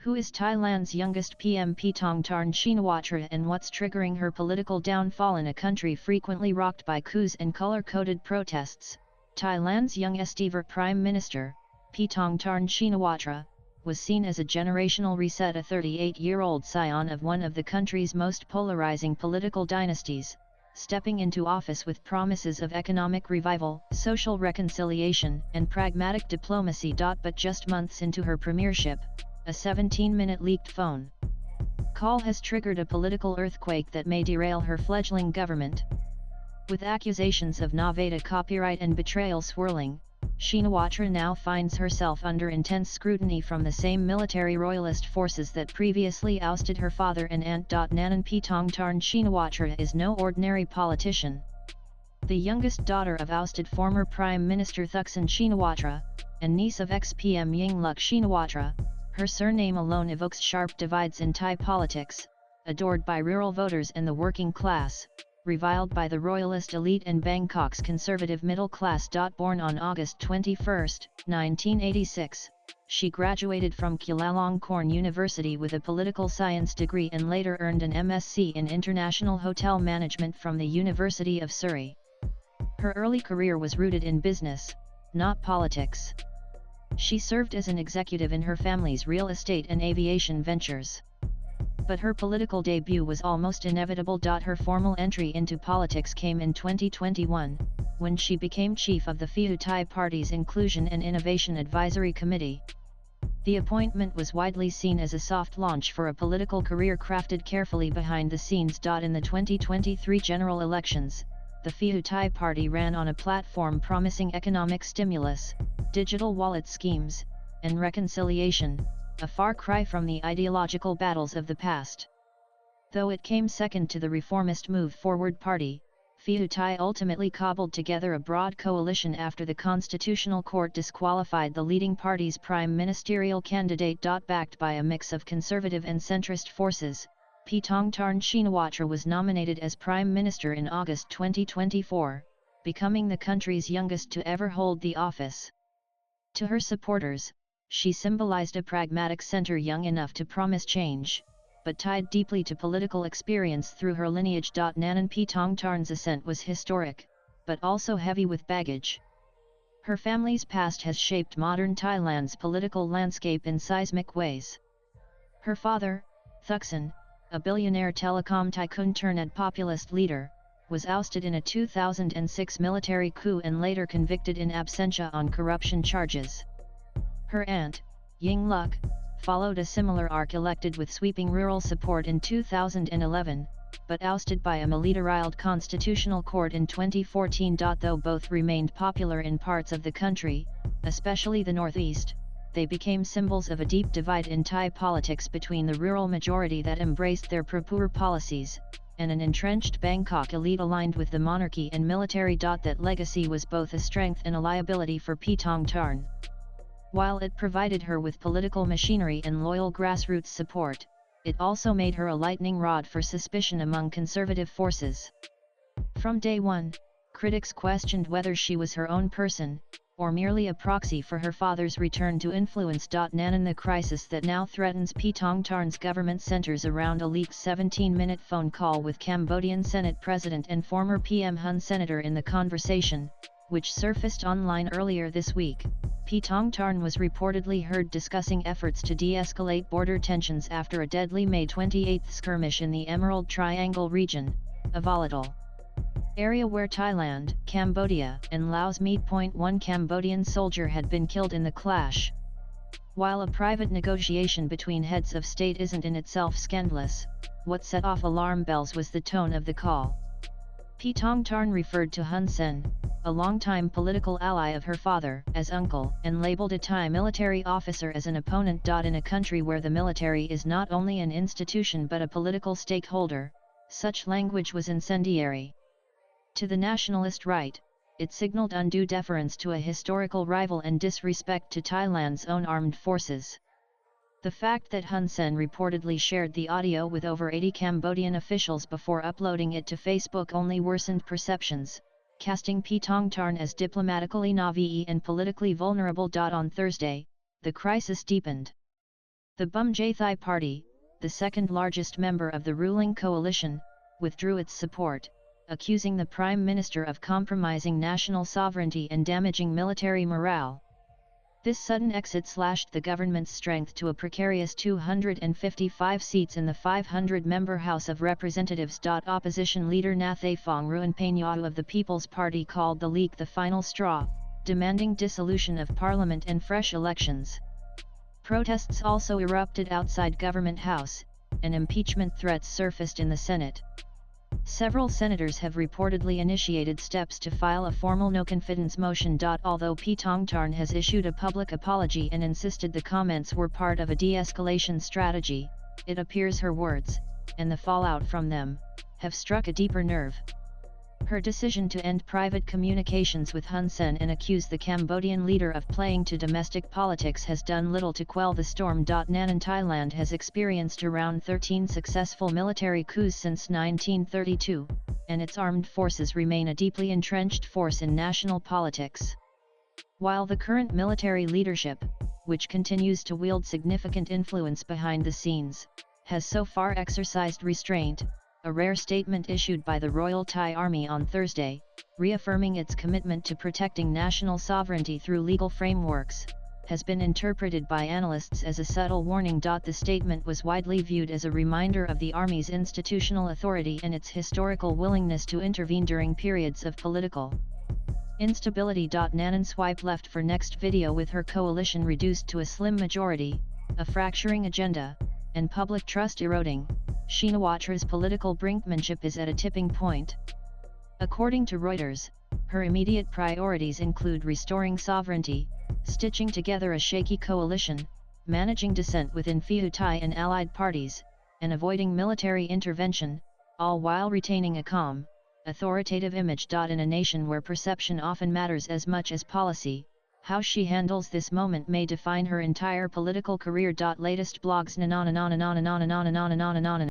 Who is Thailand's youngest PM Paetongtarn Shinawatra, and what's triggering her political downfall in a country frequently rocked by coups and color-coded protests? Thailand's youngest ever Prime Minister, Paetongtarn Shinawatra, was seen as a generational reset, a 38-year-old scion of one of the country's most polarizing political dynasties, stepping into office with promises of economic revival, social reconciliation, and pragmatic diplomacy. But just months into her premiership, a 17-minute leaked phone call has triggered a political earthquake that may derail her fledgling government. With accusations of Nevada copyright and betrayal swirling, Shinawatra now finds herself under intense scrutiny from the same military royalist forces that previously ousted her father and aunt. Nanan Paetongtarn Shinawatra is no ordinary politician. The youngest daughter of ousted former Prime Minister Thaksin Shinawatra, and niece of ex-PM Yingluck Shinawatra, her surname alone evokes sharp divides in Thai politics, adored by rural voters and the working class, reviled by the royalist elite and Bangkok's conservative middle class. Born on August 21, 1986, she graduated from Chulalongkorn University with a political science degree and later earned an MSc in International Hotel Management from the University of Surrey. Her early career was rooted in business, not politics. She served as an executive in her family's real estate and aviation ventures. But her political debut was almost inevitable. Her formal entry into politics came in 2021, when she became chief of the Pheu Thai Party's Inclusion and Innovation Advisory Committee. The appointment was widely seen as a soft launch for a political career crafted carefully behind the scenes. In the 2023 general elections, the Pheu Thai Party ran on a platform promising economic stimulus, digital wallet schemes, and reconciliation, a far cry from the ideological battles of the past. Though it came second to the reformist Move Forward Party, Pheu Thai ultimately cobbled together a broad coalition after the Constitutional Court disqualified the leading party's prime ministerial candidate. Backed by a mix of conservative and centrist forces, Paetongtarn Shinawatra was nominated as Prime Minister in August 2024, becoming the country's youngest to ever hold the office. To her supporters, she symbolized a pragmatic center young enough to promise change, but tied deeply to political experience through her lineage. Nanan Paetongtarn's ascent was historic, but also heavy with baggage. Her family's past has shaped modern Thailand's political landscape in seismic ways. Her father, Thaksin, a billionaire telecom tycoon turned populist leader, was ousted in a 2006 military coup and later convicted in absentia on corruption charges. Her aunt, Yingluck, followed a similar arc, elected with sweeping rural support in 2011, but ousted by a militarized constitutional court in 2014. Though both remained popular in parts of the country, especially the northeast, they became symbols of a deep divide in Thai politics between the rural majority that embraced their pro-poor policies, and an entrenched Bangkok elite aligned with the monarchy and military. That legacy was both a strength and a liability for Paetongtarn. While it provided her with political machinery and loyal grassroots support, it also made her a lightning rod for suspicion among conservative forces. From day one, critics questioned whether she was her own person, or merely a proxy for her father's return to influence. Nanan, the crisis that now threatens Paetongtarn's government centers around a leaked 17-minute phone call with Cambodian Senate President and former PM Hun Senator in the conversation, which surfaced online earlier this week. Paetongtarn was reportedly heard discussing efforts to de-escalate border tensions after a deadly May 28 skirmish in the Emerald Triangle region, a volatile area where Thailand, Cambodia, and Laos meet. One Cambodian soldier had been killed in the clash. While a private negotiation between heads of state isn't in itself scandalous, what set off alarm bells was the tone of the call. Paetongtarn referred to Hun Sen, a longtime political ally of her father, as uncle, and labeled a Thai military officer as an opponent. In a country where the military is not only an institution but a political stakeholder, such language was incendiary. To the nationalist right, it signaled undue deference to a historical rival and disrespect to Thailand's own armed forces. The fact that Hun Sen reportedly shared the audio with over 80 Cambodian officials before uploading it to Facebook only worsened perceptions, casting Paetongtarn as diplomatically naive and politically vulnerable. On Thursday, the crisis deepened. The Bumjathai Party, the second largest member of the ruling coalition, withdrew its support, accusing the Prime Minister of compromising national sovereignty and damaging military morale. This sudden exit slashed the government's strength to a precarious 255 seats in the 500-member House of Representatives. Opposition leader Nathapong Ruanpenyau of the People's Party called the leak the final straw, demanding dissolution of parliament and fresh elections. Protests also erupted outside Government House, and impeachment threats surfaced in the Senate. Several senators have reportedly initiated steps to file a formal no-confidence motion. Although Paetongtarn has issued a public apology and insisted the comments were part of a de-escalation strategy, it appears her words, and the fallout from them, have struck a deeper nerve. Her decision to end private communications with Hun Sen and accuse the Cambodian leader of playing to domestic politics has done little to quell the storm. Thailand has experienced around 13 successful military coups since 1932, and its armed forces remain a deeply entrenched force in national politics. While the current military leadership, which continues to wield significant influence behind the scenes, has so far exercised restraint, a rare statement issued by the Royal Thai Army on Thursday, reaffirming its commitment to protecting national sovereignty through legal frameworks, has been interpreted by analysts as a subtle warning. The statement was widely viewed as a reminder of the Army's institutional authority and its historical willingness to intervene during periods of political instability. Nanan swiped left for next video. With her coalition reduced to a slim majority, a fracturing agenda, and public trust eroding, Shinawatra's political brinkmanship is at a tipping point. According to Reuters, her immediate priorities include restoring sovereignty, stitching together a shaky coalition, managing dissent within Pheu Thai and allied parties, and avoiding military intervention, all while retaining a calm, authoritative image. In a nation where perception often matters as much as policy, how she handles this moment may define her entire political career. Latest blogs.